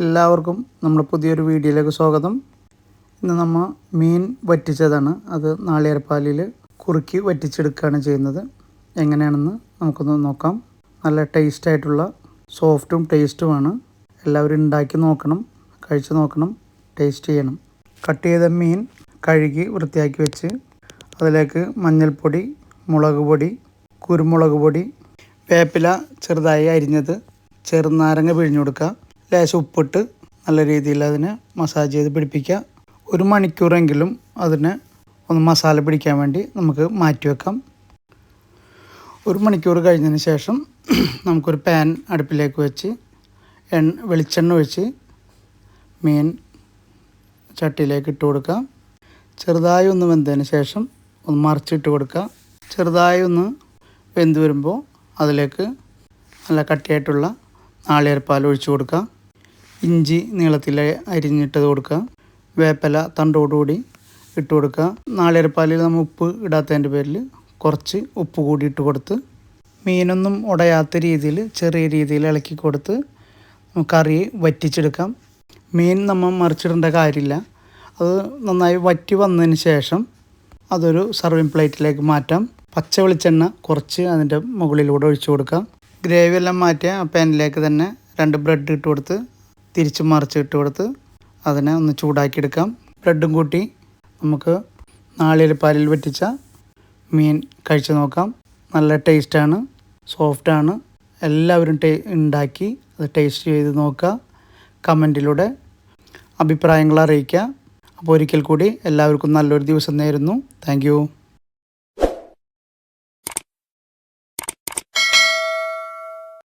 എല്ലാവർക്കും നമ്മുടെ പുതിയൊരു വീഡിയോയിലേക്ക് സ്വാഗതം. ഇന്ന് നമ്മൾ മീൻ വറ്റിച്ചതാണ്. അത് നാളികേരപ്പാലിൽ കുറുക്കി വറ്റിച്ചെടുക്കുകയാണ് ചെയ്യുന്നത്. എങ്ങനെയാണെന്ന് നമുക്കൊന്ന് നോക്കാം. നല്ല ടേസ്റ്റായിട്ടുള്ള സോഫ്റ്റും ടേസ്റ്റുമാണ്. എല്ലാവരും ഉണ്ടാക്കി നോക്കണം, കഴിച്ച് നോക്കണം, ടേസ്റ്റ് ചെയ്യണം. കട്ട് ചെയ്ത മീൻ കഴുകി വൃത്തിയാക്കി വെച്ച് അതിലേക്ക് മഞ്ഞൾപ്പൊടി, മുളക് പൊടി, കുരുമുളക് പൊടി, വേപ്പില ചെറുതായി അരിഞ്ഞത്, ചെറുനാരങ്ങ പിഴിഞ്ഞു കൊടുക്കുക, ലേശം ഉപ്പിട്ട് നല്ല രീതിയിൽ അതിനെ മസാജ് ചെയ്ത് പിടിപ്പിക്കുക. 1 മണിക്കൂറെങ്കിലും അതിനെ ഒന്ന് മസാല പിടിക്കാൻ വേണ്ടി നമുക്ക് മാറ്റി വെക്കാം. 1 മണിക്കൂർ കഴിഞ്ഞതിന് ശേഷം നമുക്കൊരു പാൻ അടുപ്പിലേക്ക് വെച്ച് വെളിച്ചെണ്ണ ഒഴിച്ച് മീൻ ചട്ടിയിലേക്ക് ഇട്ട് കൊടുക്കുക. ചെറുതായി ഒന്ന് വെന്തതിന് ശേഷം ഒന്ന് മറിച്ചിട്ട് കൊടുക്കുക. ചെറുതായി ഒന്ന് വെന്ത് വരുമ്പോൾ അതിലേക്ക് നല്ല കട്ടിയായിട്ടുള്ള നാളികേരപ്പാൽ ഒഴിച്ച് കൊടുക്കുക. ഇഞ്ചി നീളത്തിൽ അരിഞ്ഞിട്ടത് കൊടുക്കുക. വേപ്പില തണ്ടോടുകൂടി ഇട്ട് കൊടുക്കുക. നാളികേരപ്പാലിൽ നമ്മൾ ഉപ്പ് ഇടാത്തതിൻ്റെ പേരിൽ കുറച്ച് ഉപ്പ് കൂടി ഇട്ട് കൊടുത്ത് മീനൊന്നും ഉടയാത്ത രീതിയിൽ ചെറിയ രീതിയിൽ ഇളക്കി കൊടുത്ത് കറി വറ്റിച്ചെടുക്കാം. മീൻ നമ്മൾ മറിച്ചിടേണ്ട കാര്യമില്ല. അത് നന്നായി വറ്റി വന്നതിന് ശേഷം അതൊരു സർവിങ് പ്ലേറ്റിലേക്ക് മാറ്റാം. പച്ച വെളിച്ചെണ്ണ കുറച്ച് അതിൻ്റെ മുകളിലൂടെ ഒഴിച്ചു കൊടുക്കാം. ഗ്രേവി എല്ലാം മാറ്റിയ ആ പാനിലേക്ക് തന്നെ 2 ബ്രെഡ് ഇട്ട് കൊടുത്ത് തിരിച്ച് മറിച്ച് ഇട്ട് കൊടുത്ത് അതിനെ ഒന്ന് ചൂടാക്കിയെടുക്കാം. ബ്രെഡും കൂട്ടി നമുക്ക് നാളികേരപ്പാലിൽ വറ്റിച്ച മീൻ കഴിച്ച് നോക്കാം. നല്ല ടേസ്റ്റാണ്, സോഫ്റ്റാണ്. എല്ലാവരും ഉണ്ടാക്കി അത് ടേസ്റ്റ് ചെയ്ത് നോക്കുക. കമൻറ്റിലൂടെ അഭിപ്രായങ്ങൾ അറിയിക്കുക. അപ്പോൾ ഒരിക്കൽ കൂടി എല്ലാവർക്കും നല്ലൊരു ദിവസം നേരുന്നു. Thank you.